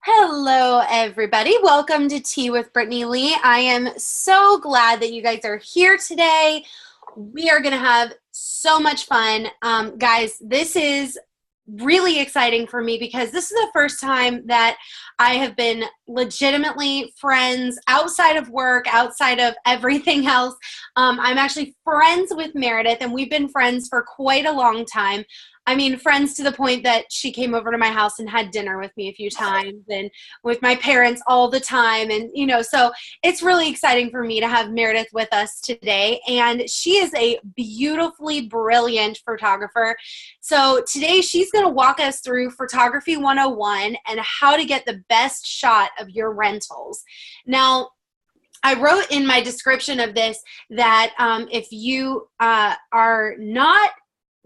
Hello, everybody. Welcome to Tea with Brittany Lee. I am so glad that you guys are here today. We are going to have so much fun. Guys, this is really exciting for me because this is the first time that I have been legitimately friends outside of work, outside of everything else. I'm actually friends with Meredith, and we've been friends for quite a long time. I mean, friends to the point that she came over to my house and had dinner with me a few times and with my parents all the time. And, so it's really exciting for me to have Meredith with us today. And she is a beautifully brilliant photographer. So today she's going to walk us through Photography 101 and how to get the best shot of your rentals. Now, I wrote in my description of this that if you are not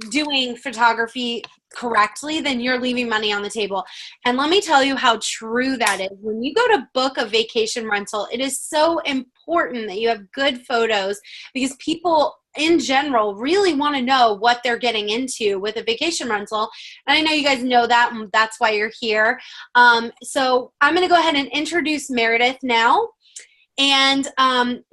doing photography correctly, then you're leaving money on the table. And let me tell you how true that is. When you go to book a vacation rental, it is so important that you have good photos because people in general really want to know what they're getting into with a vacation rental. And I know you guys know that, and that's why you're here. So I'm going to go ahead and introduce Meredith now. And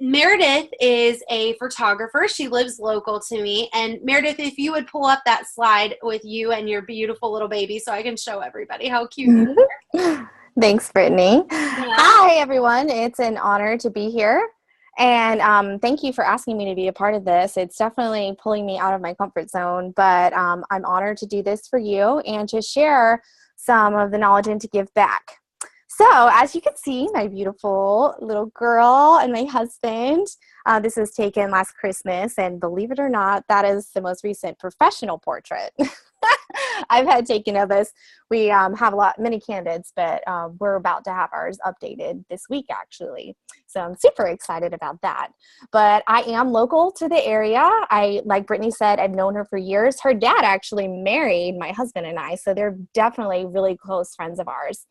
Meredith is a photographer. She lives local to me. And Meredith, if you would pull up that slide with you and your beautiful little baby so I can show everybody how cute you are. Thanks, Brittany. Yeah. Hi, everyone. It's an honor to be here. And thank you for asking me to be a part of this. It's definitely pulling me out of my comfort zone, but I'm honored to do this for you and to share some of the knowledge and to give back. So as you can see, my beautiful little girl and my husband, this was taken last Christmas, and believe it or not, that is the most recent professional portrait I've had taken of us. We have many candidates, but we're about to have ours updated this week, actually. So I'm super excited about that. But I am local to the area. Like Brittany said, I've known her for years. Her dad actually married my husband and I, so they're definitely really close friends of ours.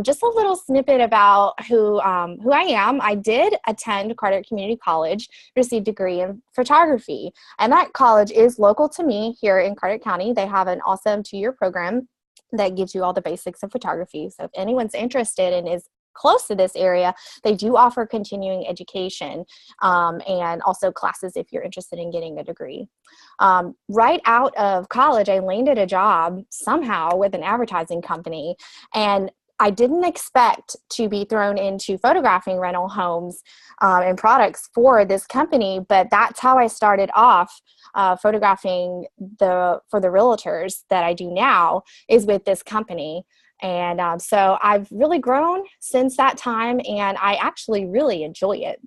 Just a little snippet about who I am. I did attend Carter Community College, received a degree in photography, and that college is local to me here in Carter County. They have an awesome 2-year program that gives you all the basics of photography. So if anyone's interested and is close to this area, they do offer continuing education and also classes if you're interested in getting a degree. Right out of college, I landed a job somehow with an advertising company, and I didn't expect to be thrown into photographing rental homes and products for this company, but that's how I started off photographing for the realtors that I do now is with this company. And so I've really grown since that time, and I actually really enjoy it.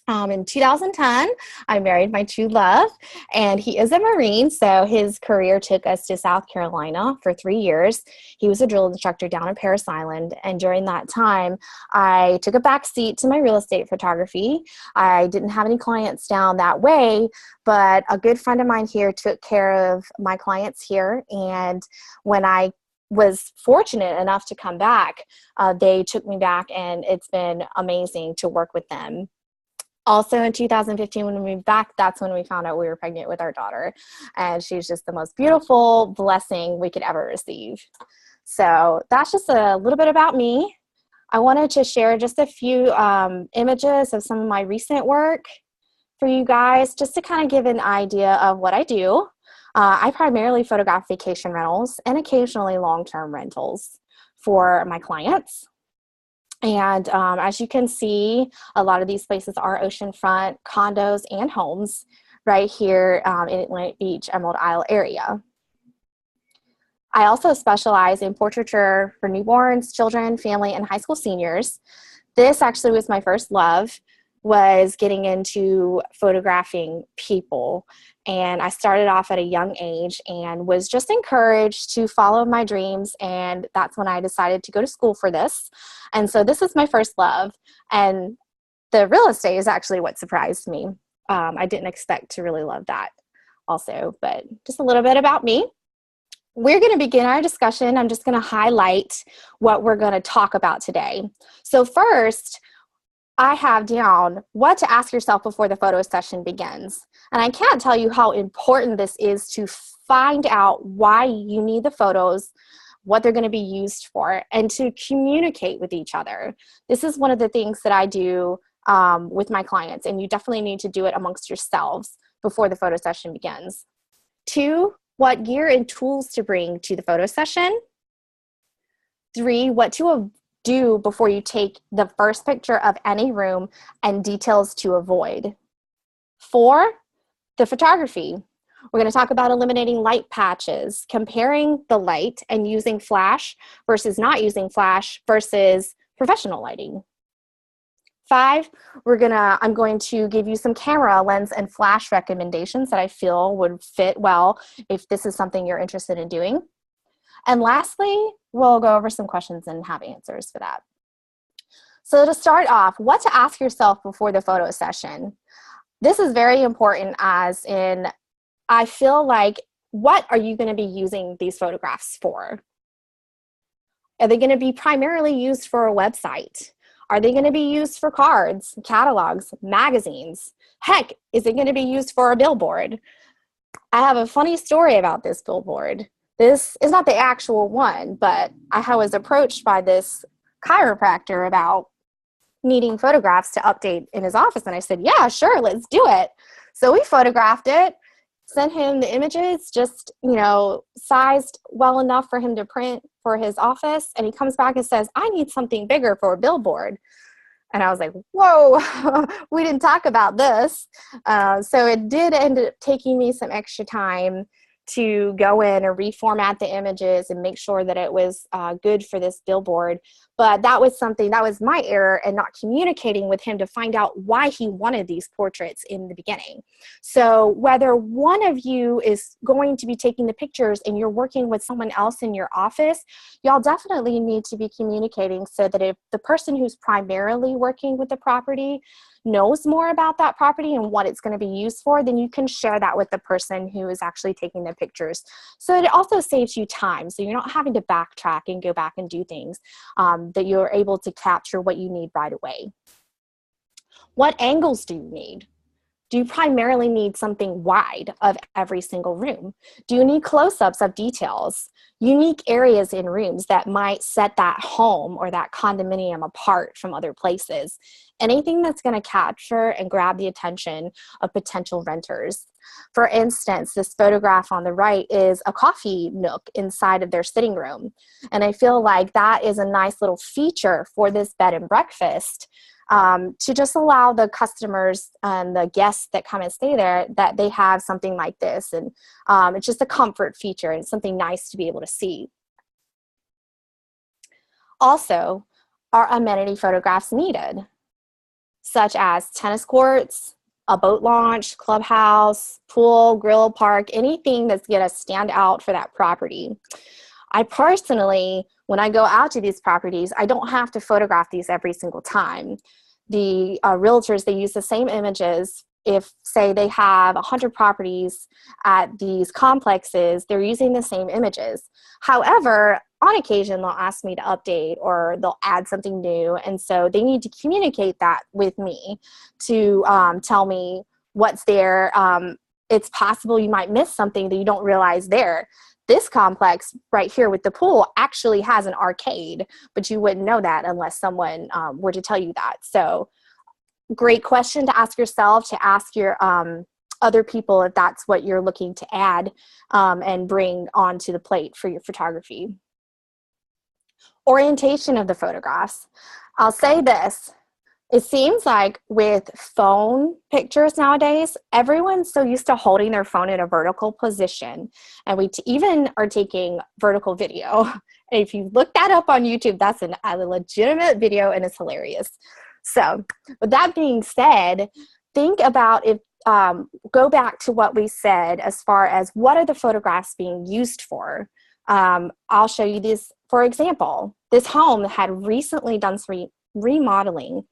In 2010, I married my true love, and he is a Marine, so his career took us to South Carolina for 3 years. He was a drill instructor down at Parris Island, and during that time, I took a back seat to my real estate photography. I didn't have any clients down that way, but a good friend of mine here took care of my clients here, and when I was fortunate enough to come back, they took me back, and it's been amazing to work with them. Also in 2015, when we moved back, that's when we found out we were pregnant with our daughter. And she's just the most beautiful blessing we could ever receive. So that's just a little bit about me. I wanted to share just a few images of some of my recent work for you guys, just to kind of give an idea of what I do. I primarily photograph vacation rentals and occasionally long-term rentals for my clients. And as you can see, a lot of these places are oceanfront condos and homes right here in Atlantic Beach, Emerald Isle area. I also specialize in portraiture for newborns, children, family, and high school seniors. This actually was my first love, was getting into photographing people. And I started off at a young age and was just encouraged to follow my dreams. And that's when I decided to go to school for this. And so this is my first love. And the real estate is actually what surprised me. I didn't expect to really love that also, but just a little bit about me. We're going to begin our discussion. I'm just going to highlight what we're going to talk about today. So first, I have down what to ask yourself before the photo session begins. And I can't tell you how important this is to find out why you need the photos, what they're going to be used for, and to communicate with each other. This is one of the things that I do with my clients, and you definitely need to do it amongst yourselves before the photo session begins. 2, what gear and tools to bring to the photo session. 3, what to do before you take the first picture of any room and details to avoid. 4, the photography. We're going to talk about eliminating light patches, comparing the light and using flash versus not using flash versus professional lighting. 5, I'm going to give you some camera, lens, and flash recommendations that I feel would fit well if this is something you're interested in doing. And lastly, we'll go over some questions and have answers for that. So to start off, what to ask yourself before the photo session. This is very important, as in, I feel like, what are you going to be using these photographs for? Are they going to be primarily used for a website? Are they going to be used for cards, catalogs, magazines? Heck, is it going to be used for a billboard? I have a funny story about this billboard. This is not the actual one, but I was approached by this chiropractor about needing photographs to update in his office. And I said, yeah, sure, let's do it. So we photographed it, sent him the images, just, sized well enough for him to print for his office. And he comes back and says, I need something bigger for a billboard. And I was like, whoa, we didn't talk about this. So it did end up taking me some extra time to go in and reformat the images and make sure that it was good for this billboard. But that was my error in not communicating with him to find out why he wanted these portraits in the beginning. So whether one of you is going to be taking the pictures and you're working with someone else in your office, y'all definitely need to be communicating so that if the person who's primarily working with the property knows more about that property and what it's going to be used for, then you can share that with the person who is actually taking the pictures. So it also saves you time. So you're not having to backtrack and go back and do things, that you're able to capture what you need right away. What angles do you need? Do you primarily need something wide of every single room? Do you need close-ups of details? Unique areas in rooms that might set that home or that condominium apart from other places? Anything that's going to capture and grab the attention of potential renters. For instance, this photograph on the right is a coffee nook inside of their sitting room. And I feel like that is a nice little feature for this bed and breakfast, to just allow the customers and the guests that come and stay there that they have something like this. And it's just a comfort feature and something nice to be able to see. Also, are amenity photographs needed, such as tennis courts, a boat launch, clubhouse, pool, grill, park, anything that's going to stand out for that property? I personally, when I go out to these properties, I don't have to photograph these every single time. The realtors, they use the same images. If, say, they have 100 properties at these complexes, they're using the same images. However, on occasion, they'll ask me to update or they'll add something new. And so they need to communicate that with me to tell me what's there. It's possible you might miss something that you don't realize there. This complex right here with the pool actually has an arcade, but you wouldn't know that unless someone were to tell you that. So great question to ask yourself, to ask your other people if that's what you're looking to add and bring onto the plate for your photography. Orientation of the photographs. I'll say this. It seems like with phone pictures nowadays, everyone's so used to holding their phone in a vertical position. And we even are taking vertical video. And if you look that up on YouTube, that's a legitimate video and it's hilarious. So with that being said, think about go back to what we said as far as what are the photographs being used for. I'll show you this. For example, this home had recently done some remodeling,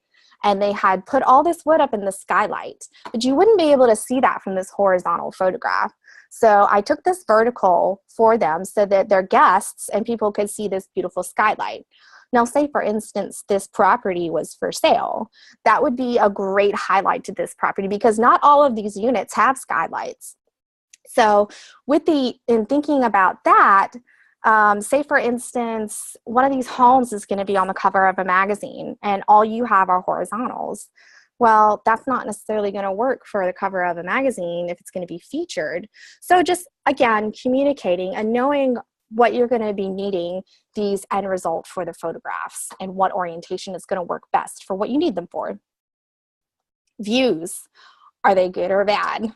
and they had put all this wood up in the skylight, but you wouldn't be able to see that from this horizontal photograph. So I took this vertical for them so that their guests and people could see this beautiful skylight. Now, say for instance, this property was for sale. That would be a great highlight to this property because not all of these units have skylights. So in thinking about that, Say, for instance, one of these homes is going to be on the cover of a magazine and all you have are horizontals. Well, that's not necessarily going to work for the cover of a magazine if it's going to be featured. So just, again, communicating and knowing what you're going to be needing these end result for the photographs and what orientation is going to work best for what you need them for. Views, are they good or bad?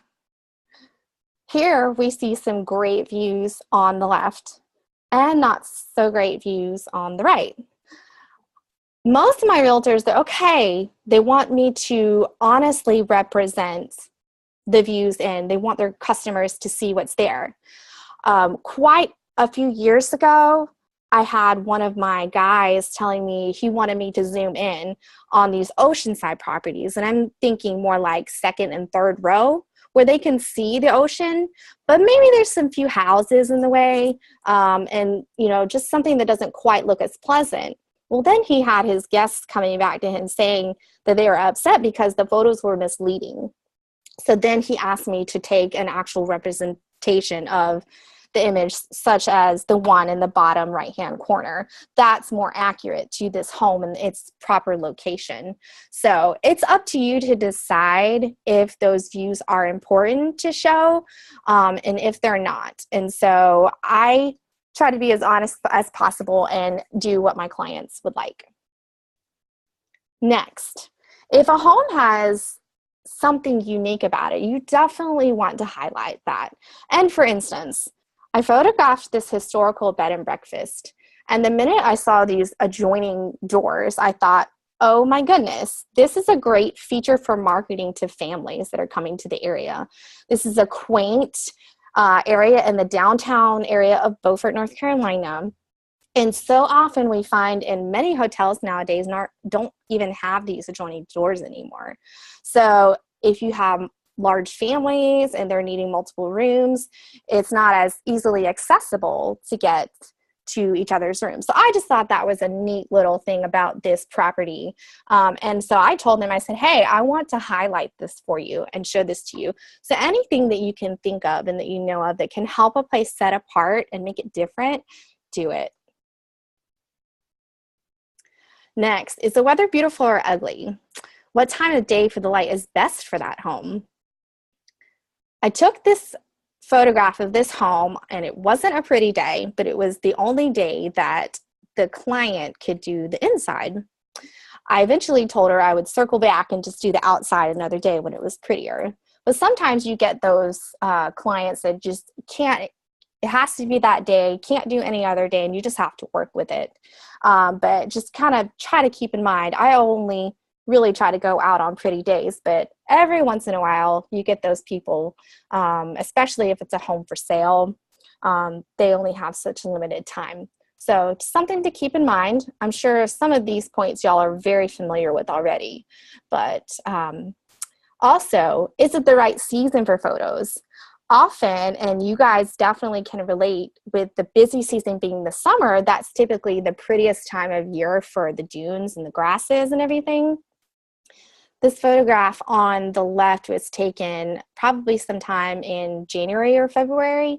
Here we see some great views on the left and not so great views on the right. Most of my realtors, they're okay. They want me to honestly represent the views and they want their customers to see what's there. Quite a few years ago, I had one of my guys telling me he wanted me to zoom in on these oceanside properties. And I'm thinking more like second and third row where they can see the ocean, but maybe there's some few houses in the way and, you know, just something that doesn't quite look as pleasant. Well, then he had his guests coming back to him saying that they were upset because the photos were misleading. So then he asked me to take an actual representation of the image, such as the one in the bottom right-hand corner. That's more accurate to this home and its proper location. So it's up to you to decide if those views are important to show and if they're not. And so I try to be as honest as possible and do what my clients would like. Next, if a home has something unique about it, you definitely want to highlight that. And for instance, I photographed this historical bed and breakfast, and the minute I saw these adjoining doors, I thought, oh my goodness, this is a great feature for marketing to families that are coming to the area. This is a quaint area in the downtown area of Beaufort, North Carolina. And so often we find in many hotels nowadays don't even have these adjoining doors anymore. So if you have large families and they're needing multiple rooms, it's not as easily accessible to get to each other's rooms. So I just thought that was a neat little thing about this property. And so I told them, I said, hey, I want to highlight this for you and show this to you. So anything that you can think of and that you know of that can help a place set apart and make it different, do it. Next, is the weather beautiful or ugly? What time of day for the light is best for that home? I took this photograph of this home and it wasn't a pretty day, but it was the only day that the client could do the inside. I eventually told her I would circle back and just do the outside another day when it was prettier. But sometimes you get those clients that just can't, it has to be that day, can't do any other day, and you just have to work with it. But just kind of try to keep in mind, I only really try to go out on pretty days, but every once in a while you get those people, especially if it's a home for sale, they only have such limited time. So something to keep in mind. I'm sure some of these points y'all are very familiar with already, but also, is it the right season for photos? Often, and you guys definitely can relate with the busy season being the summer, that's typically the prettiest time of year for the dunes and the grasses and everything. This photograph on the left was taken probably sometime in January or February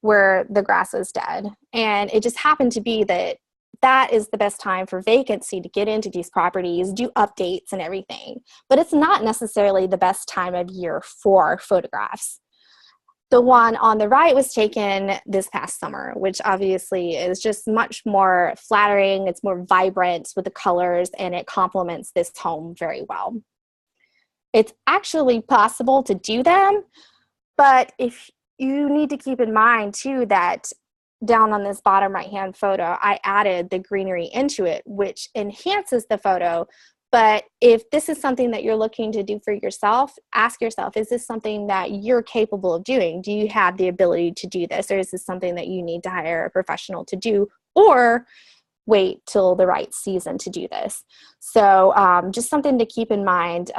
where the grass was dead. And it just happened to be that that is the best time for vacancy to get into these properties, do updates and everything. But it's not necessarily the best time of year for photographs. The one on the right was taken this past summer, which obviously is just much more flattering. It's more vibrant with the colors and it complements this home very well. It's actually possible to do them, but if you need to keep in mind too that down on this bottom right-hand photo, I added the greenery into it, which enhances the photo. But if this is something that you're looking to do for yourself, ask yourself, is this something that you're capable of doing? Do you have the ability to do this? Or is this something that you need to hire a professional to do? Or wait till the right season to do this? So just something to keep in mind,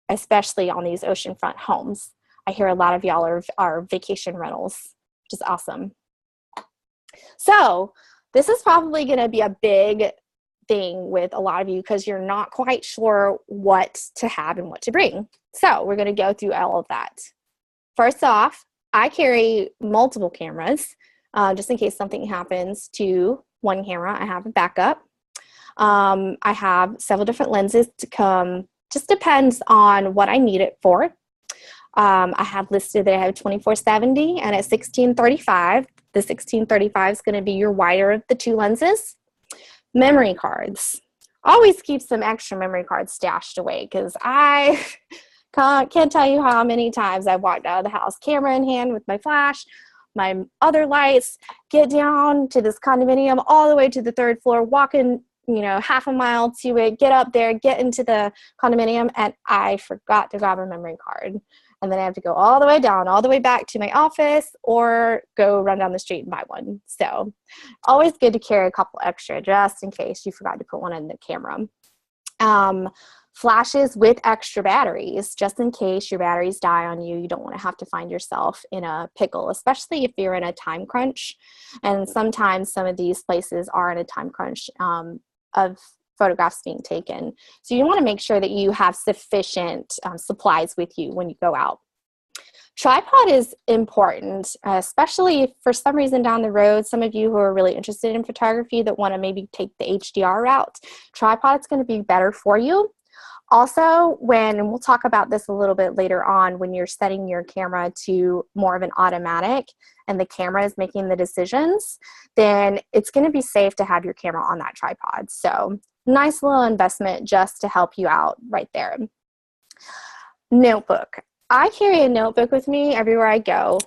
especially on these oceanfront homes. I hear a lot of y'all are vacation rentals, which is awesome. So this is probably going to be a big thing with a lot of you because you're not quite sure what to have and what to bring. So we're going to go through all of that. First off, I carry multiple cameras. just in case something happens to one camera. I have a backup. I have several different lenses to come, just depends on what I need it for. I have listed that I have 24-70 and at 16-35. The 16-35 is going to be your wider of the two lenses. Memory cards. Always keep some extra memory cards stashed away because I can't tell you how many times I walked out of the house, camera in hand with my flash, my other lights, get down to this condominium all the way to the third floor, walking, half a mile to it, get up there, get into the condominium, and I forgot to grab a memory card. And then I have to go all the way down, all the way back to my office, or go run down the street and buy one. So always good to carry a couple extra just in case you forgot to put one in the camera. Flashes with extra batteries, just in case your batteries die on you. You don't want to have to find yourself in a pickle, especially if you're in a time crunch. And sometimes some of these places are in a time crunch of photographs being taken. So you want to make sure that you have sufficient supplies with you when you go out. Tripod is important, especially if for some reason down the road, some of you who are really interested in photography that want to maybe take the HDR route, tripod's going to be better for you. Also, and we'll talk about this a little bit later on, when you're setting your camera to more of an automatic and the camera is making the decisions, then it's going to be safe to have your camera on that tripod. So nice little investment just to help you out right there. Notebook. I carry a notebook with me everywhere I go,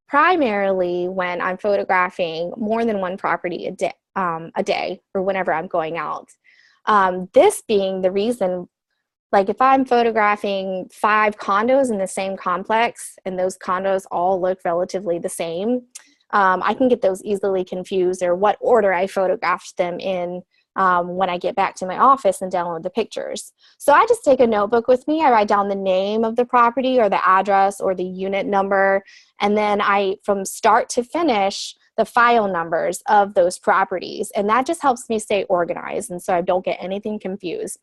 primarily when I'm photographing more than one property a day or whenever I'm going out. This being the reason, like if I'm photographing 5 condos in the same complex and those condos all look relatively the same, I can get those easily confused or what order I photographed them in when I get back to my office and download the pictures. So I just take a notebook with me. I write down the name of the property or the address or the unit number, and then from start to finish, the file numbers of those properties. And that just helps me stay organized and so I don't get anything confused.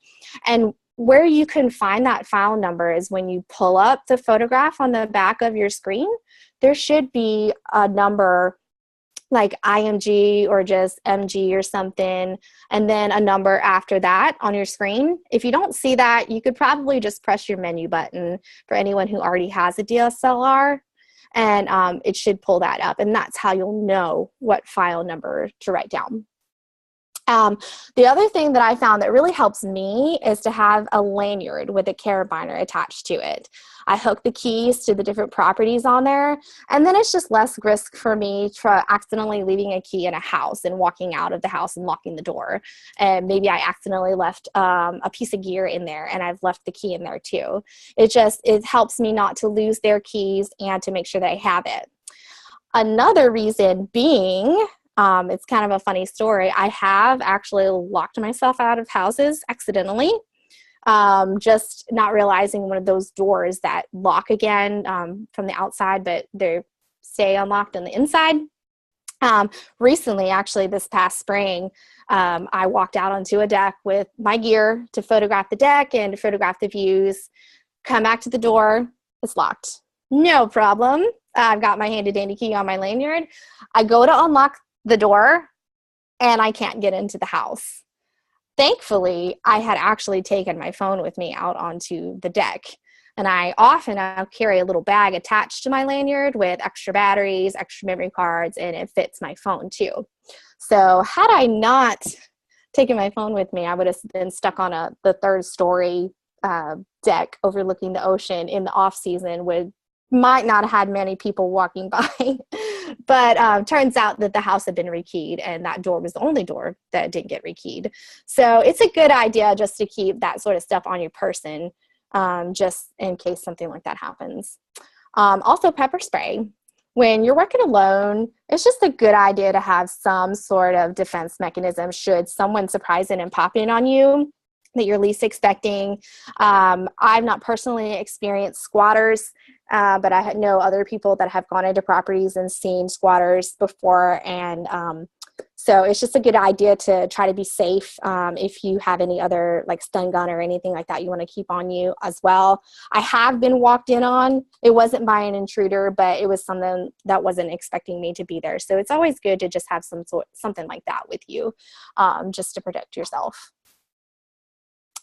And where you can find that file number is when you pull up the photograph on the back of your screen, there should be a number like IMG or just MG or something, and then a number after that on your screen. If you don't see that, you could probably just press your menu button for anyone who already has a DSLR, and it should pull that up, and that's how you'll know what file number to write down. The other thing that I found that really helps me is to have a lanyard with a carabiner attached to it. I hook the keys to the different properties on there, and then it's just less risk for me to accidentally leaving a key in a house and walking out of the house and locking the door. And maybe I accidentally left a piece of gear in there and I've left the key in there too. It helps me not to lose their keys and to make sure that I have it. Another reason being, it's kind of a funny story. I have actually locked myself out of houses accidentally, just not realizing one of those doors that lock again from the outside, but they stay unlocked on the inside. Recently, actually this past spring, I walked out onto a deck with my gear to photograph the deck and to photograph the views. Come back to the door, it's locked. No problem. I've got my handy dandy key on my lanyard. I go to unlock the door and I can't get into the house. Thankfully, I had actually taken my phone with me out onto the deck, and I often carry a little bag attached to my lanyard with extra batteries, extra memory cards, and it fits my phone too. So had I not taken my phone with me, I would have been stuck on the 3rd story deck overlooking the ocean in the off season with might not have had many people walking by. But turns out that the house had been rekeyed and that door was the only door that didn't get rekeyed. So it's a good idea just to keep that sort of stuff on your person, just in case something like that happens. Also pepper spray. When you're working alone, it's just a good idea to have some sort of defense mechanism should someone surprise in and pop in on you that you're least expecting. I've not personally experienced squatters, but I know other people that have gone into properties and seen squatters before, and So it's just a good idea to try to be safe. If you have any other like stun gun or anything like that you want to keep on you as well. I have been walked in on. It wasn't by an intruder, but it was someone that wasn't expecting me to be there. So it's always good to just have something like that with you, just to protect yourself.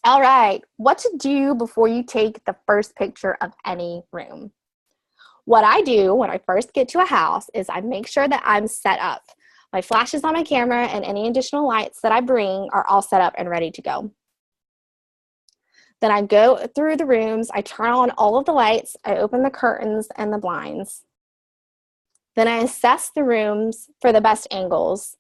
All right, what to do before you take the first picture of any room. What I do when I first get to a house is I make sure that I'm set up. My flash is on my camera and any additional lights that I bring are all set up and ready to go. Then I go through the rooms, I turn on all of the lights, I open the curtains and the blinds. Then I assess the rooms for the best angles.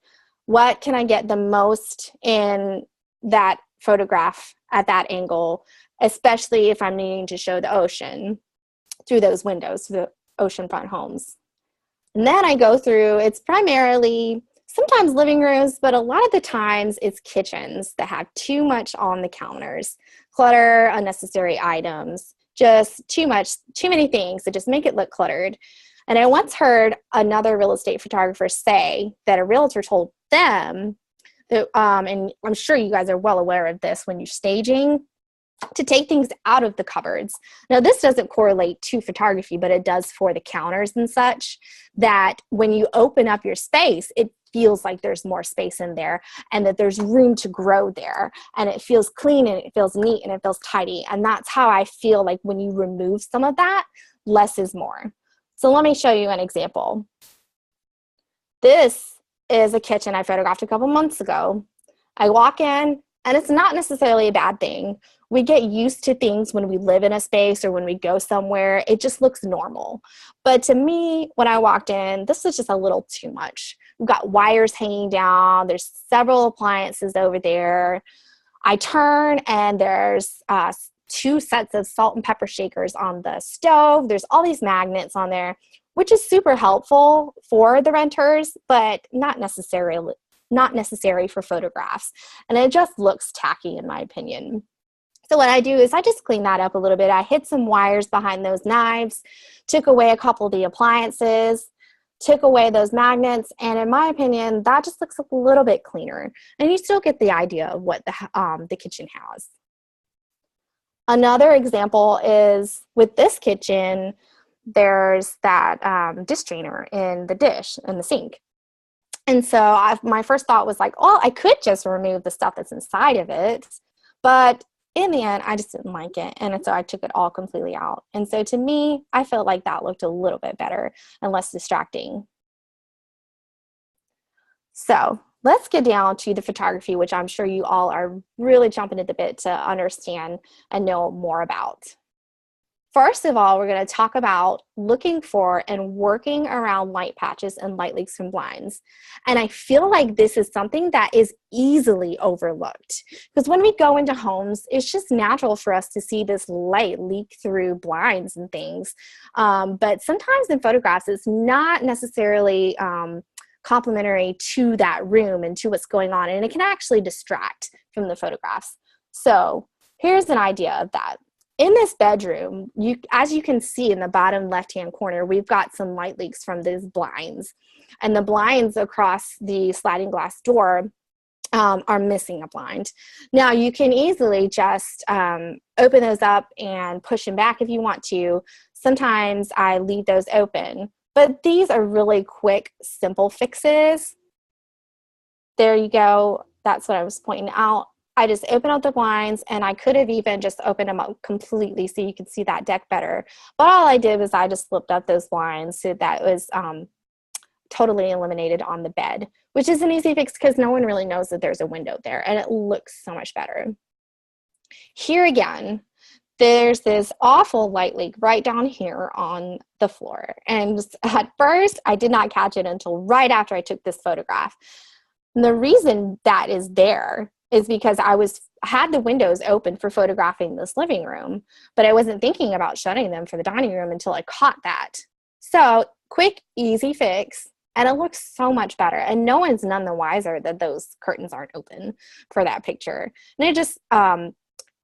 What can I get the most in that photograph at that angle, especially if I'm needing to show the ocean through those windows, through the oceanfront homes. And then I go through, it's primarily sometimes living rooms, but a lot of the times it's kitchens that have too much on the counters. Clutter, unnecessary items, just too many things that just make it look cluttered. And I once heard another real estate photographer say that a realtor told them that, and I'm sure you guys are well aware of this when you're staging, to take things out of the cupboards. Now, this doesn't correlate to photography, but it does for the counters and such, that when you open up your space, it feels like there's more space in there and that there's room to grow there. And it feels clean and it feels neat and it feels tidy. And that's how I feel like when you remove some of that, less is more. So let me show you an example. This is a kitchen I photographed a couple months ago. I walk in, and it's not necessarily a bad thing. We get used to things when we live in a space or when we go somewhere. It just looks normal. But to me, when I walked in, this was just a little too much. We've got wires hanging down. There's several appliances over there. I turn, and there's 2 sets of salt and pepper shakers on the stove. There's all these magnets on there, which is super helpful for the renters, but not necessary for photographs. And it just looks tacky in my opinion. So what I do is I just clean that up a little bit. I hid some wires behind those knives, took away a couple of the appliances, took away those magnets, and in my opinion, that just looks a little bit cleaner. And you still get the idea of what the kitchen has. Another example is with this kitchen, there's that dish drainer in the dish, in the sink. And so my first thought was like, oh, I could just remove the stuff that's inside of it. But in the end, I just didn't like it. And so I took it all completely out. And so to me, I felt like that looked a little bit better and less distracting. So let's get down to the photography, which I'm sure you all are really jumping at the bit to understand and know more about. First of all, we're going to talk about looking for and working around light patches and light leaks from blinds. And I feel like this is something that is easily overlooked because when we go into homes, it's just natural for us to see this light leak through blinds and things. But sometimes in photographs, it's not necessarily complementary to that room and to what's going on. And it can actually distract from the photographs. So here's an idea of that. In this bedroom, as you can see in the bottom left-hand corner, we've got some light leaks from these blinds. And the blinds across the sliding glass door are missing a blind. Now, you can easily just open those up and push them back if you want to. Sometimes I leave those open. But these are really quick, simple fixes. There you go. That's what I was pointing out. I just open up the blinds, and I could have even just opened them up completely so you could see that deck better. But all I did was I just flipped up those blinds so that was totally eliminated on the bed, which is an easy fix because no one really knows that there's a window there, and it looks so much better. Here again, there's this awful light leak right down here on the floor. And at first, I did not catch it until right after I took this photograph. And the reason that is there is because I had the windows open for photographing this living room, but I wasn't thinking about shutting them for the dining room until I caught that. So quick, easy fix, and it looks so much better. And no one's none the wiser that those curtains aren't open for that picture. And it just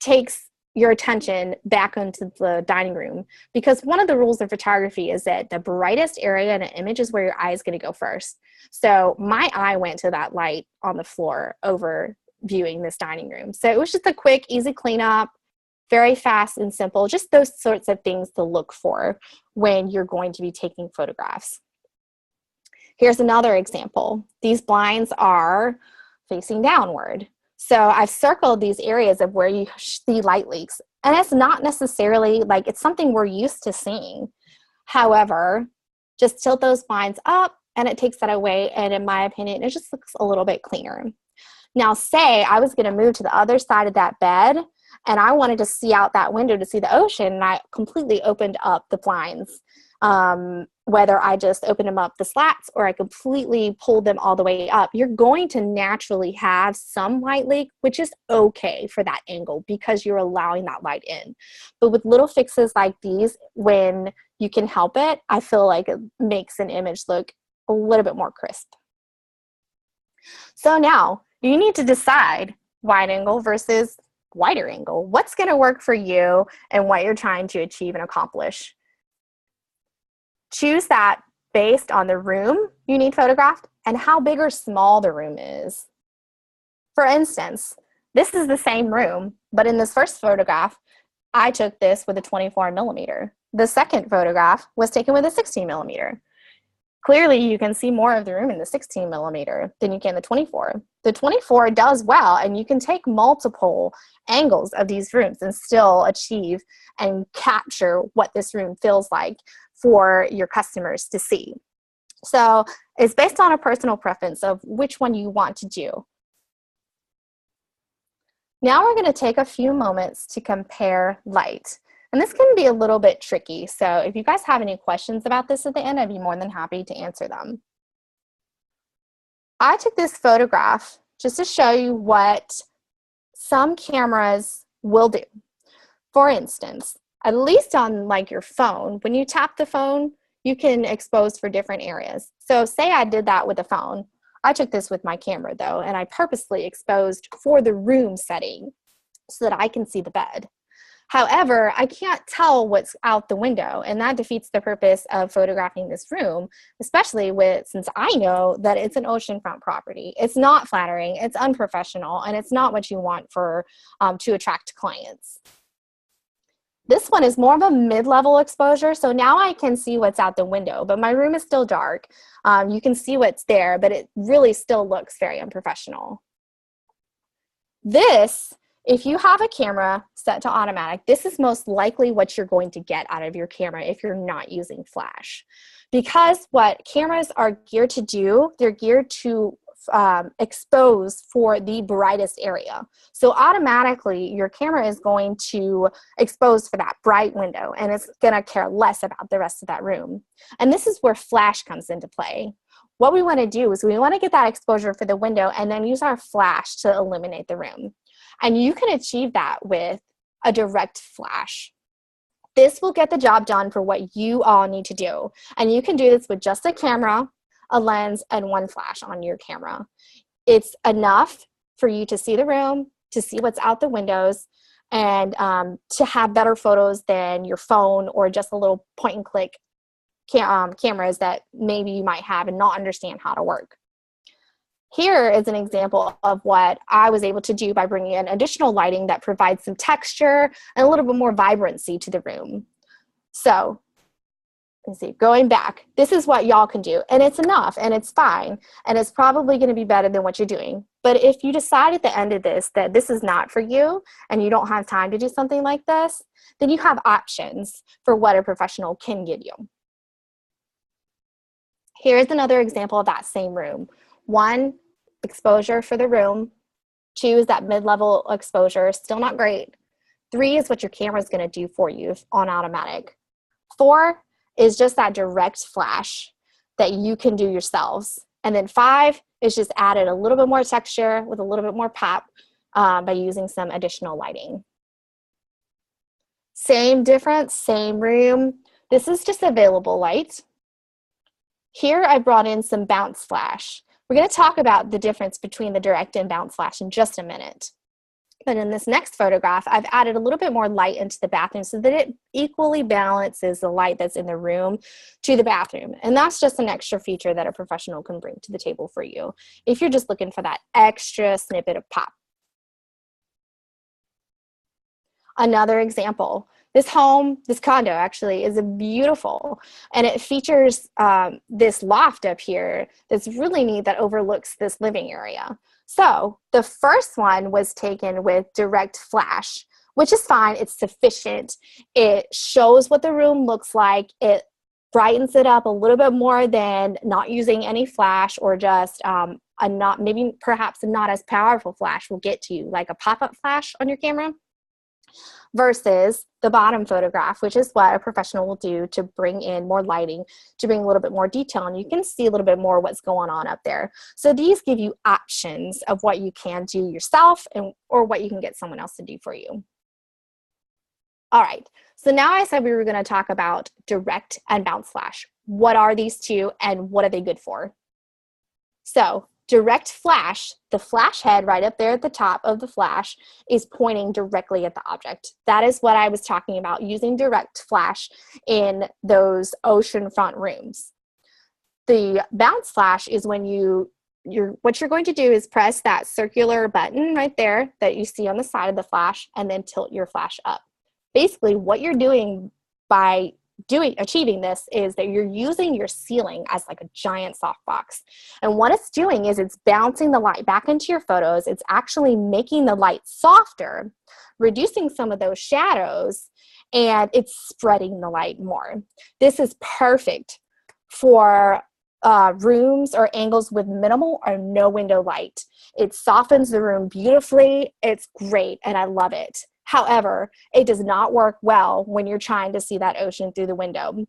takes your attention back into the dining room, because one of the rules of photography is that the brightest area in an image is where your eye is going to go first. So my eye went to that light on the floor over viewing this dining room. So it was just a quick, easy cleanup, very fast and simple, just those sorts of things to look for when you're going to be taking photographs. Here's another example. These blinds are facing downward. So I've circled these areas of where you see light leaks, and it's not necessarily like it's something we're used to seeing. However, just tilt those blinds up and it takes that away, and in my opinion, it just looks a little bit cleaner. Now, say I was going to move to the other side of that bed and I wanted to see out that window to see the ocean, and I completely opened up the blinds. Whether I just opened them up the slats or I completely pulled them all the way up, you're going to naturally have some light leak, which is okay for that angle because you're allowing that light in. But with little fixes like these, when you can help it, I feel like it makes an image look a little bit more crisp. So now you need to decide wide angle versus wider angle. What's going to work for you and what you're trying to achieve and accomplish. Choose that based on the room you need photographed and how big or small the room is. For instance, this is the same room, but in this first photograph, I took this with a 24 millimeter. The second photograph was taken with a 16 millimeter. Clearly, you can see more of the room in the 16 millimeter than you can the 24. The 24 does well, and you can take multiple angles of these rooms and still achieve and capture what this room feels like for your customers to see. So it's based on a personal preference of which one you want to do. Now we're going to take a few moments to compare light. And this can be a little bit tricky. So if you guys have any questions about this at the end, I'd be more than happy to answer them. I took this photograph just to show you what some cameras will do. For instance, at least on like your phone, when you tap the phone, you can expose for different areas. So say I did that with a phone. I took this with my camera though, and I purposely exposed for the room setting so that I can see the bed. However, I can't tell what's out the window, and that defeats the purpose of photographing this room, especially since I know that it's an oceanfront property. It's not flattering, it's unprofessional, and it's not what you want to attract clients. This one is more of a mid-level exposure, so now I can see what's out the window, but my room is still dark. You can see what's there, but it really still looks very unprofessional. This, if you have a camera set to automatic, this is most likely what you're going to get out of your camera if you're not using flash. Because what cameras are geared to do, they're geared to expose for the brightest area. So automatically your camera is going to expose for that bright window, and it's going to care less about the rest of that room. And this is where flash comes into play. What we want to do is we want to get that exposure for the window and then use our flash to illuminate the room. And you can achieve that with a direct flash. This will get the job done for what you all need to do. And you can do this with just a camera, a lens, and one flash on your camera. It's enough for you to see the room, to see what's out the windows, and to have better photos than your phone or just a little point and click cameras that maybe you might have and not understand how to work. Here is an example of what I was able to do by bringing in additional lighting that provides some texture and a little bit more vibrancy to the room. So let's see, going back, this is what y'all can do, and it's enough, and it's fine, and it's probably going to be better than what you're doing. But if you decide at the end of this that this is not for you and you don't have time to do something like this, then you have options for what a professional can give you. Here's another example of that same room. 1, exposure for the room. 2 is that mid-level exposure, still not great. 3 is what your camera is going to do for you on automatic. 4 is just that direct flash that you can do yourselves. And then 5 is just added a little bit more texture with a little bit more pop by using some additional lighting. Same difference, same room. This is just available light. Here I brought in some bounce flash. We're going to talk about the difference between the direct and bounce flash in just a minute. But in this next photograph, I've added a little bit more light into the bathroom so that it equally balances the light that's in the room to the bathroom. And that's just an extra feature that a professional can bring to the table for you if you're just looking for that extra snippet of pop. Another example, this condo actually is beautiful, and it features this loft up here that's really neat that overlooks this living area. So the first one was taken with direct flash, which is fine. It's sufficient. It shows what the room looks like. It brightens it up a little bit more than not using any flash, or just perhaps a not as powerful flash will get to you, like a pop-up flash on your camera, versus the bottom photograph, which is what a professional will do to bring in more lighting, to bring a little bit more detail, and you can see a little bit more what's going on up there. So these give you options of what you can do yourself or what you can get someone else to do for you. All right, so now I said we were going to talk about direct and bounce flash. What are these two and what are they good for? So direct flash, the flash head right up there at the top of the flash is pointing directly at the object. That is what I was talking about, using direct flash in those oceanfront rooms. The bounce flash is when what you're going to do is press that circular button right there that you see on the side of the flash and then tilt your flash up. Basically, what you're doing by achieving this is that you're using your ceiling as like a giant softbox. And what it's doing is it's bouncing the light back into your photos. It's actually making the light softer, reducing some of those shadows, and it's spreading the light more. This is perfect for rooms or angles with minimal or no window light. It softens the room beautifully. It's great, and I love it. However, it does not work well when you're trying to see that ocean through the window.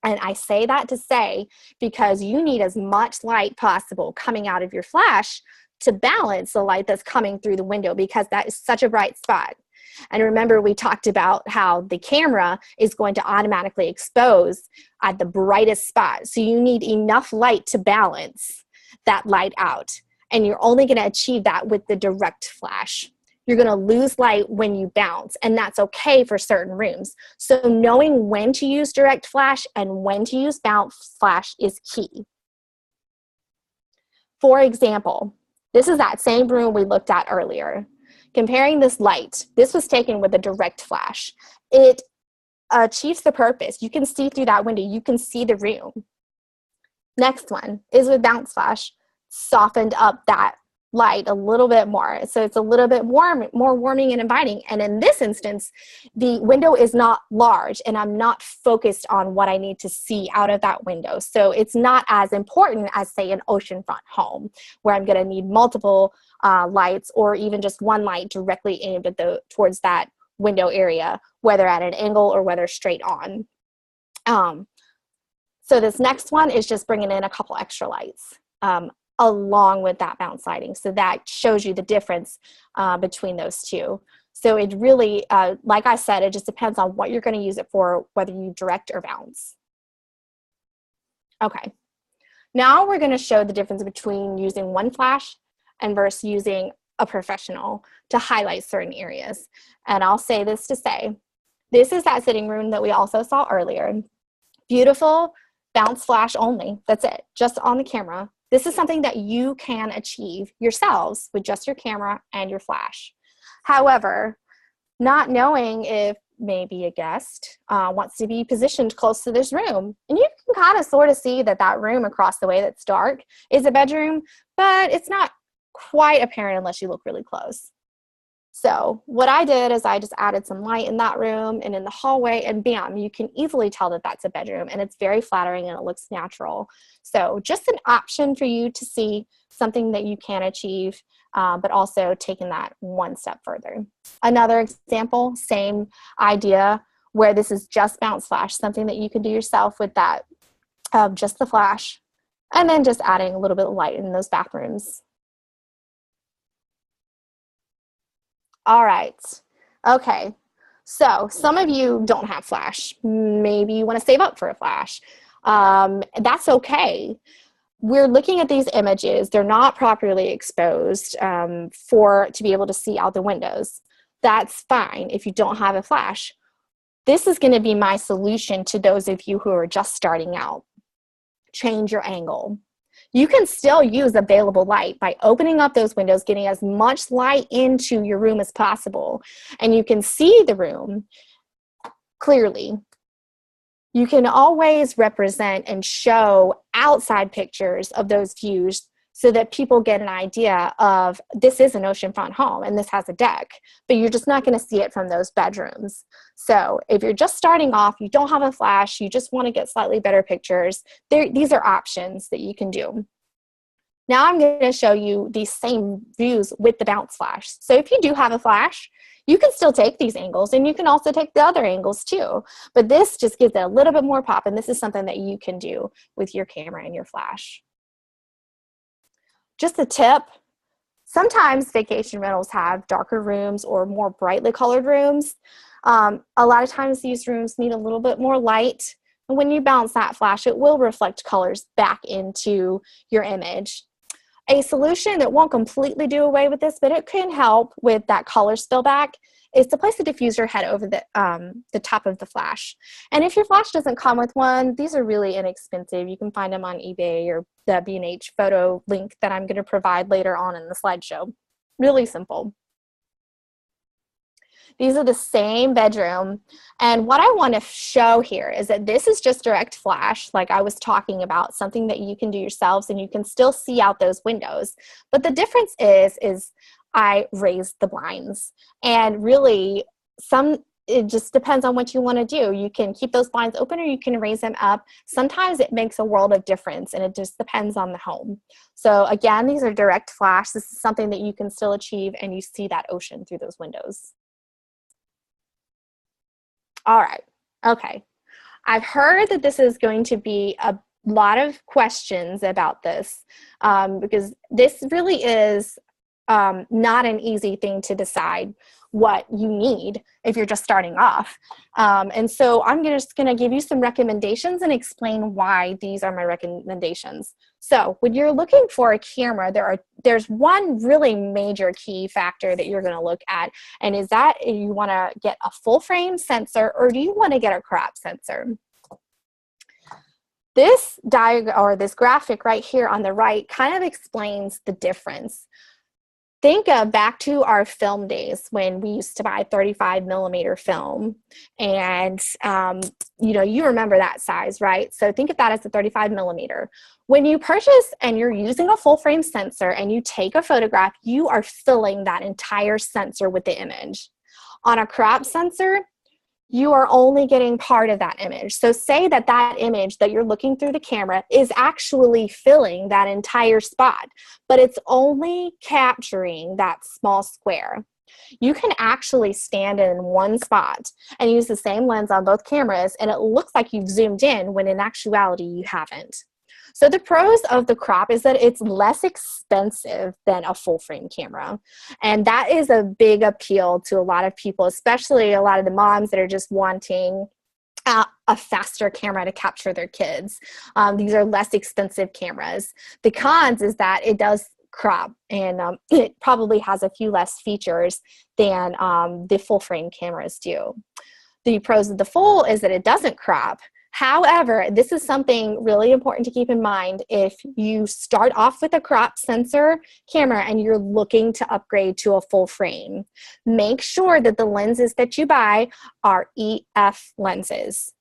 And I say that to say, because you need as much light possible coming out of your flash to balance the light that's coming through the window, because that is such a bright spot. And remember, we talked about how the camera is going to automatically expose at the brightest spot. So you need enough light to balance that light out. And you're only going to achieve that with the direct flash. You're going to lose light when you bounce, and that's okay for certain rooms. So knowing when to use direct flash and when to use bounce flash is key. For example, this is that same room we looked at earlier. Comparing this light, this was taken with a direct flash. It achieves the purpose. You can see through that window. You can see the room. Next one is with bounce flash. Softened up that light a little bit more, so it's a little bit more warming and inviting. And in this instance, the window is not large, and I'm not focused on what I need to see out of that window. So it's not as important as, say, an oceanfront home, where I'm going to need multiple lights, or even just one light directly aimed at towards that window area, whether at an angle or whether straight on. So this next one is just bringing in a couple extra lights along with that bounce lighting. So that shows you the difference between those two. So it really, like I said, it just depends on what you're going to use it for, whether you direct or bounce. Okay, now we're going to show the difference between using one flash and versus using a professional to highlight certain areas. And I'll say this to say, this is that sitting room that we also saw earlier. Beautiful bounce flash only. That's it, just on the camera. This is something that you can achieve yourselves with just your camera and your flash. However, not knowing if maybe a guest wants to be positioned close to this room, and you can kind of sort of see that that room across the way that's dark is a bedroom, but it's not quite apparent unless you look really close. So what I did is I just added some light in that room and in the hallway, and bam, you can easily tell that that's a bedroom, and it's very flattering and it looks natural. So just an option for you to see something that you can achieve, but also taking that one step further. Another example, same idea, where this is just bounce flash, something that you can do yourself with that, just the flash, and then just adding a little bit of light in those bathrooms. All right, okay, so some of you don't have flash. Maybe you want to save up for a flash. That's okay. we're looking at these images. They're not properly exposed to be able to see out the windows. That's fine if you don't have a flash. This is going to be my solution to those of you who are just starting out. Change your angle. You can still use available light by opening up those windows, getting as much light into your room as possible, and you can see the room clearly. You can always represent and show outside pictures of those views so that people get an idea of this is an oceanfront home and this has a deck, but you're just not going to see it from those bedrooms. So if you're just starting off, you don't have a flash, you just want to get slightly better pictures, these are options that you can do. Now I'm going to show you these same views with the bounce flash. So if you do have a flash, you can still take these angles, and you can also take the other angles too. But this just gives it a little bit more pop, and this is something that you can do with your camera and your flash. Just a tip, sometimes vacation rentals have darker rooms or more brightly colored rooms. A lot of times these rooms need a little bit more light. And when you bounce that flash, it will reflect colors back into your image. A solution that won't completely do away with this, but it can help with that color spillback, is to place a diffuser head over the top of the flash. And if your flash doesn't come with one, these are really inexpensive. You can find them on eBay or the B&H photo link that I'm going to provide later on in the slideshow. Really simple. These are the same bedroom. And what I want to show here is that this is just direct flash, like I was talking about, something that you can do yourselves and you can still see out those windows. But the difference is I raised the blinds. And really, it just depends on what you want to do. You can keep those blinds open or you can raise them up. Sometimes it makes a world of difference, and it just depends on the home. So again, these are direct flash. This is something that you can still achieve, and you see that ocean through those windows. All right, okay. I've heard that this is going to be a lot of questions about this because this really is not an easy thing to decide what you need if you're just starting off. And so I'm just going to give you some recommendations and explain why these are my recommendations. So when you're looking for a camera, there's one really major key factor that you're going to look at, and is that you want to get a full frame sensor or do you want to get a crop sensor? This diagram or this graphic right here on the right kind of explains the difference. Think back to our film days when we used to buy 35 millimeter film, and you remember that size, right? So think of that as the 35 millimeter. When you purchase and you're using a full frame sensor and you take a photograph, you are filling that entire sensor with the image. On a crop sensor, you are only getting part of that image. So say that that image that you're looking through the camera is actually filling that entire spot, but it's only capturing that small square. You can actually stand in one spot and use the same lens on both cameras, and it looks like you've zoomed in when in actuality you haven't. So the pros of the crop is that it's less expensive than a full frame camera. And that is a big appeal to a lot of people, especially a lot of the moms that are just wanting a faster camera to capture their kids. These are less expensive cameras. The cons is that it does crop, and it probably has a few less features than the full frame cameras do. The pros of the full is that it doesn't crop. However, this is something really important to keep in mind if you start off with a crop sensor camera and you're looking to upgrade to a full frame. Make sure that the lenses that you buy are EF lenses.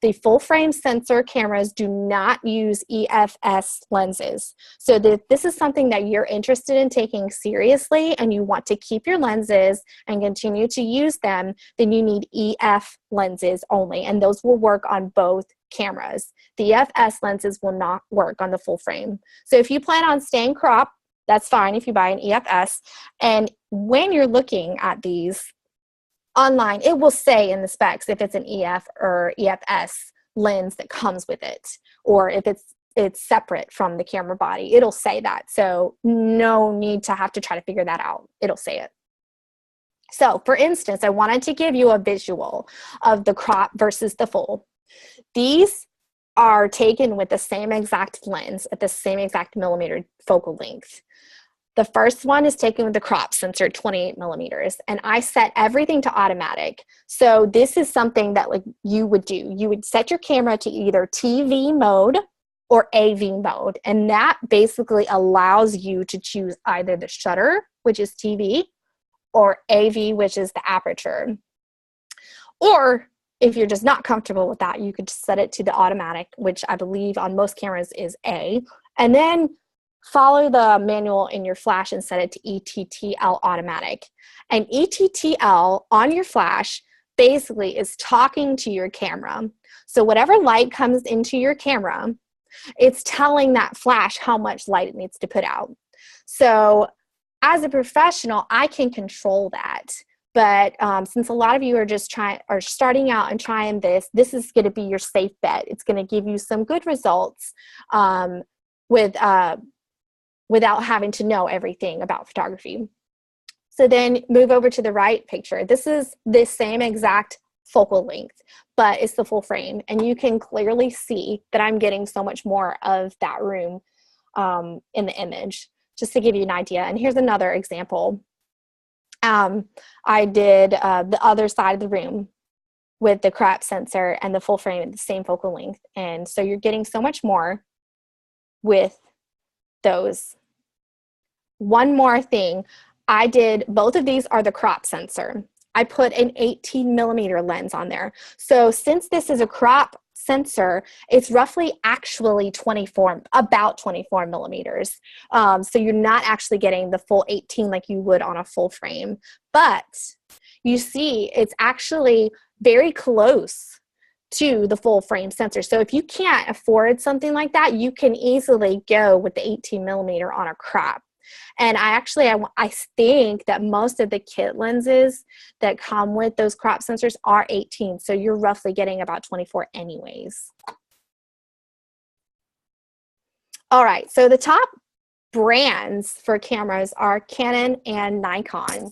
The full frame sensor cameras do not use EFS lenses. So this is something that you're interested in taking seriously and you want to keep your lenses and continue to use them, then you need EF lenses only, and those will work on both cameras. The EFS lenses will not work on the full frame. So if you plan on staying crop, that's fine if you buy an EFS. And when you're looking at these online, it will say in the specs if it's an EF or EFS lens that comes with it, or if it's separate from the camera body. It'll say that. So no need to have to try to figure that out. It'll say it. So for instance, I wanted to give you a visual of the crop versus the full. These are taken with the same exact lens at the same exact millimeter focal length. The first one is taken with the crop sensor, 28 millimeters, and I set everything to automatic. So this is something that like you would do. You would set your camera to either TV mode or AV mode, and that basically allows you to choose either the shutter, which is TV, or AV, which is the aperture. Or if you're just not comfortable with that, you could set it to the automatic, which I believe on most cameras is A, and then follow the manual in your flash and set it to ETTL automatic. And ETTL on your flash basically is talking to your camera. So whatever light comes into your camera, it's telling that flash how much light it needs to put out. So as a professional, I can control that. But since a lot of you are just starting out and trying this is going to be your safe bet. It's going to give you some good results without having to know everything about photography. So then move over to the right picture. This is the same exact focal length, but it's the full frame. And you can clearly see that I'm getting so much more of that room in the image, just to give you an idea. And here's another example. I did the other side of the room with the crop sensor and the full frame at the same focal length. And so you're getting so much more with those. One more thing, I did, both of these are the crop sensor. I put an 18 millimeter lens on there. So since this is a crop sensor, it's roughly actually about 24 millimeters. So you're not actually getting the full 18 like you would on a full frame, but you see it's actually very close to the full frame sensor. So if you can't afford something like that, you can easily go with the 18 millimeter on a crop. And I think that most of the kit lenses that come with those crop sensors are 18. So you're roughly getting about 24 anyways. All right, so the top brands for cameras are Canon and Nikon.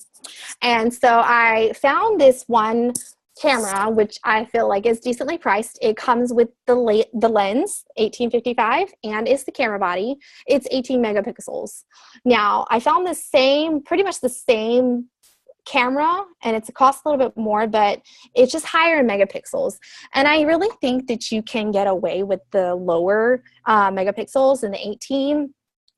And so I found this one camera, which I feel like is decently priced. It comes with the lens, 1855, and it's the camera body. It's 18 megapixels. Now, I found pretty much the same camera, and it costs a little bit more, but it's just higher in megapixels. And I really think that you can get away with the lower megapixels in the 18,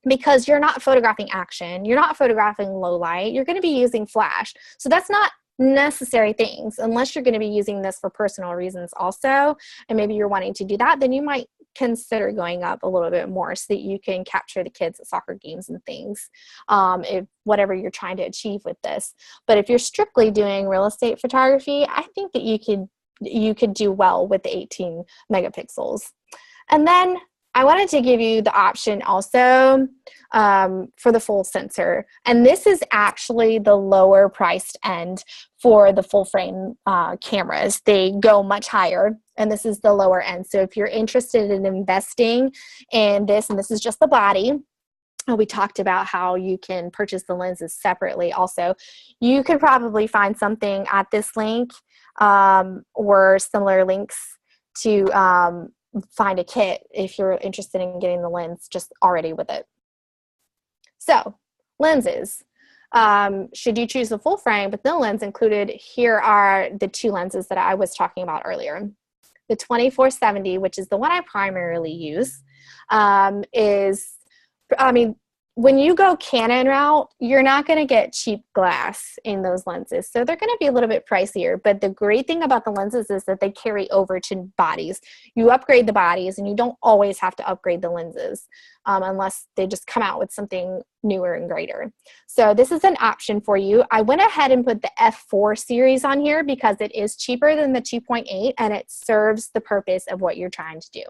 because you're not photographing action, you're not photographing low light, you're going to be using flash. So that's not necessary things, unless you're going to be using this for personal reasons also, and maybe you're wanting to do that, then you might consider going up a little bit more so that you can capture the kids at soccer games and things, if whatever you're trying to achieve with this. But if you're strictly doing real estate photography, I think that you could do well with the 18 megapixels. And then I wanted to give you the option also for the full sensor. And this is actually the lower priced end for the full frame cameras. They go much higher, and this is the lower end. So if you're interested in investing in this, and this is just the body, we talked about how you can purchase the lenses separately also. You could probably find something at this link or similar links to find a kit if you're interested in getting the lens just already with it. So lenses, should you choose the full frame with no lens included, here are the two lenses that I was talking about earlier. The 2470, which is the one I primarily use, when you go Canon route, you're not going to get cheap glass in those lenses. So they're going to be a little bit pricier. But the great thing about the lenses is that they carry over to bodies. You upgrade the bodies, and you don't always have to upgrade the lenses unless they just come out with something newer and greater. So this is an option for you. I went ahead and put the F4 series on here because it is cheaper than the 2.8, and it serves the purpose of what you're trying to do.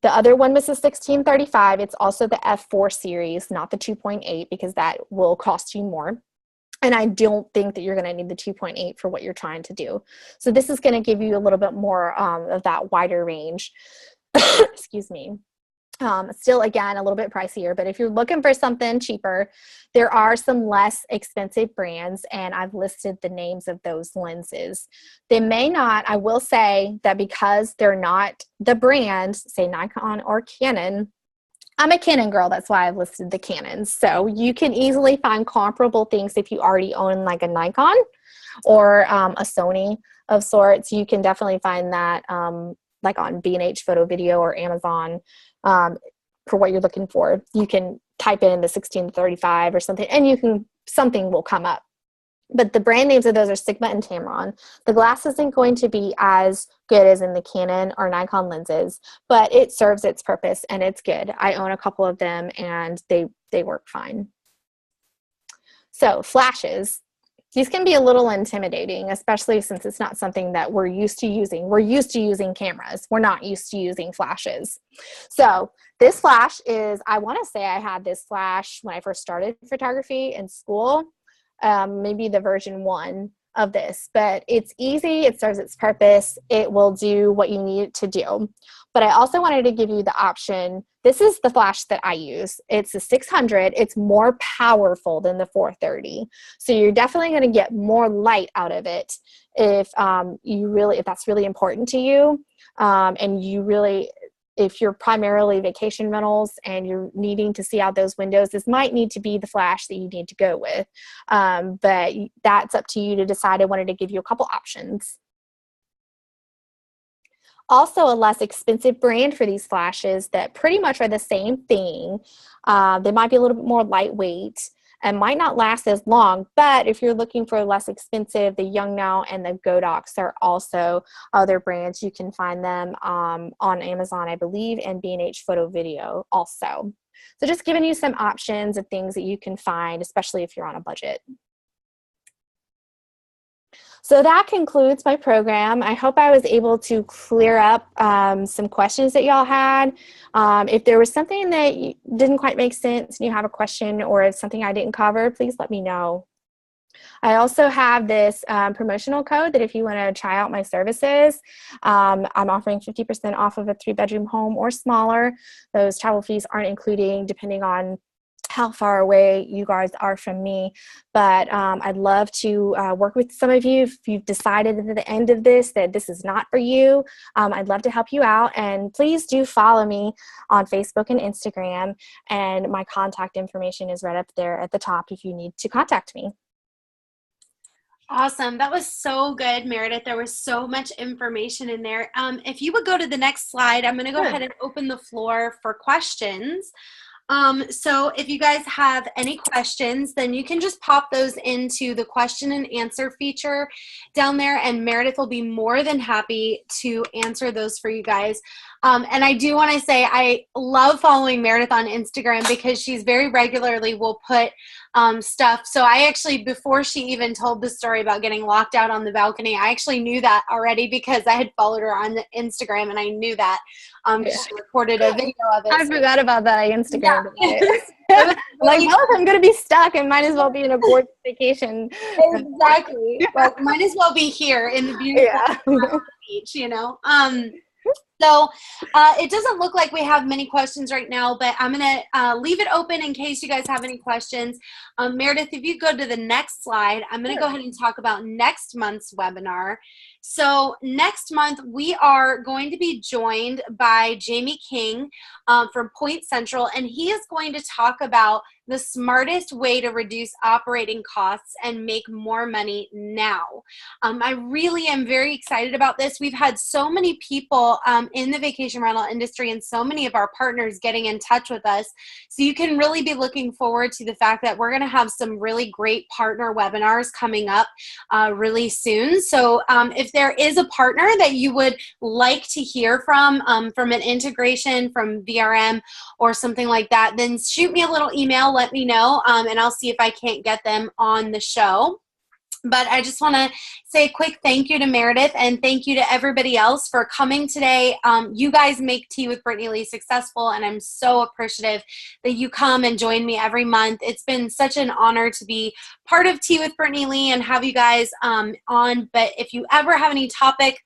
The other one was the 1635. It's also the F4 series, not the 2.8, because that will cost you more. And I don't think that you're going to need the 2.8 for what you're trying to do. So this is going to give you a little bit more of that wider range. Excuse me. Still, again, a little bit pricier, but if you're looking for something cheaper, there are some less expensive brands, and I've listed the names of those lenses. They may not, I will say that because they're not the brand, say Nikon or Canon. I'm a Canon girl, that's why I've listed the Canons. So you can easily find comparable things if you already own like a Nikon or a Sony of sorts. You can definitely find that like on B&H Photo Video or Amazon for what you're looking for. You can type in the 16-35 or something, and something will come up. But the brand names of those are Sigma and Tamron. The glass isn't going to be as good as in the Canon or Nikon lenses, but it serves its purpose and it's good. I own a couple of them and they work fine. So flashes. These can be a little intimidating, especially since it's not something that we're used to using. We're used to using cameras. We're not used to using flashes. So this flash is, I want to say I had this flash when I first started photography in school, maybe the version 1 of this, but it's easy. It serves its purpose. It will do what you need it to do. But I also wanted to give you the option. This is the flash that I use. It's a 600. It's more powerful than the 430. So you're definitely going to get more light out of it if that's really important to you. And if you're primarily vacation rentals and you're needing to see out those windows, this might need to be the flash that you need to go with. But that's up to you to decide. I wanted to give you a couple options. Also, a less expensive brand for these flashes that pretty much are the same thing. They might be a little bit more lightweight and might not last as long, but if you're looking for less expensive, the Yongnuo and the Godox are also other brands. You can find them on Amazon, I believe, and B&H Photo Video also. So just giving you some options of things that you can find, especially if you're on a budget. So that concludes my program. I hope I was able to clear up some questions that y'all had. If there was something that didn't quite make sense and you have a question or if something I didn't cover, please let me know. I also have this promotional code that if you want to try out my services, I'm offering 50% off of a 3-bedroom home or smaller. Those travel fees aren't including depending on how far away you guys are from me, but I'd love to work with some of you. If you've decided at the end of this that this is not for you, I'd love to help you out, and please do follow me on Facebook and Instagram, and my contact information is right up there at the top if you need to contact me. Awesome. That was so good, Meredith. There was so much information in there. If you would go to the next slide, I'm going to go ahead and open the floor for questions. So if you guys have any questions, then you can just pop those into the question and answer feature down there, and Meredith will be more than happy to answer those for you guys. And I do want to say I love following Meredith on Instagram because she's very regularly will put stuff. So I actually, before she even told the story about getting locked out on the balcony, I actually knew that already because I had followed her on Instagram and I knew that she recorded a video of it. I forgot about that. I Instagrammed it. Like, well, if I'm going to be stuck, it might as well be an aborted vacation. Exactly. Well, might as well be here in the beautiful beach, you know. So it doesn't look like we have many questions right now, but I'm going to leave it open in case you guys have any questions. Meredith, if you go to the next slide, I'm going to go ahead and talk about next month's webinar. So next month, we are going to be joined by Jamie King from Point Central, and he is going to talk about the smartest way to reduce operating costs and make more money now. I really am very excited about this. We've had so many people in the vacation rental industry and so many of our partners getting in touch with us. So you can really be looking forward to the fact that we're going to have some really great partner webinars coming up really soon. So if there is a partner that you would like to hear from an integration, from VRM or something like that, then shoot me a little email, let me know, and I'll see if I can't get them on the show. But I just want to say a quick thank you to Meredith and thank you to everybody else for coming today. You guys make Tea with Brittany Lee successful, and I'm so appreciative that you come and join me every month. It's been such an honor to be part of Tea with Brittany Lee and have you guys on. But if you ever have any topic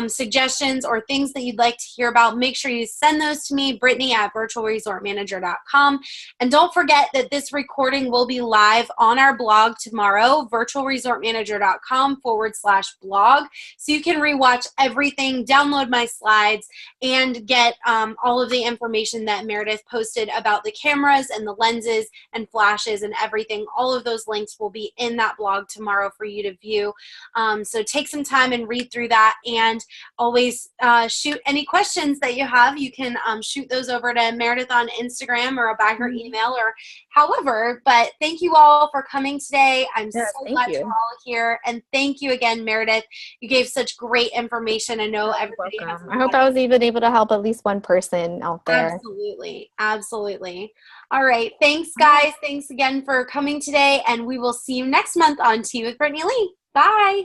suggestions or things that you'd like to hear about, make sure you send those to me, Brittany@virtualresortmanager.com. And don't forget that this recording will be live on our blog tomorrow, virtualresortmanager.com/blog. So you can rewatch everything, download my slides, and get all of the information that Meredith posted about the cameras and the lenses and flashes and everything. All of those links will be in that blog tomorrow for you to view. So take some time and read through that, and always shoot any questions that you have. You can shoot those over to Meredith on Instagram or by her email or however. But thank you all for coming today. I'm so glad you're all here. And thank you again, Meredith. You gave such great information. I know everybody has I hope I was even able to help at least one person out there. Absolutely. Absolutely. All right. Thanks, guys. Thanks again for coming today. And we will see you next month on Tea with Brittany Lee. Bye.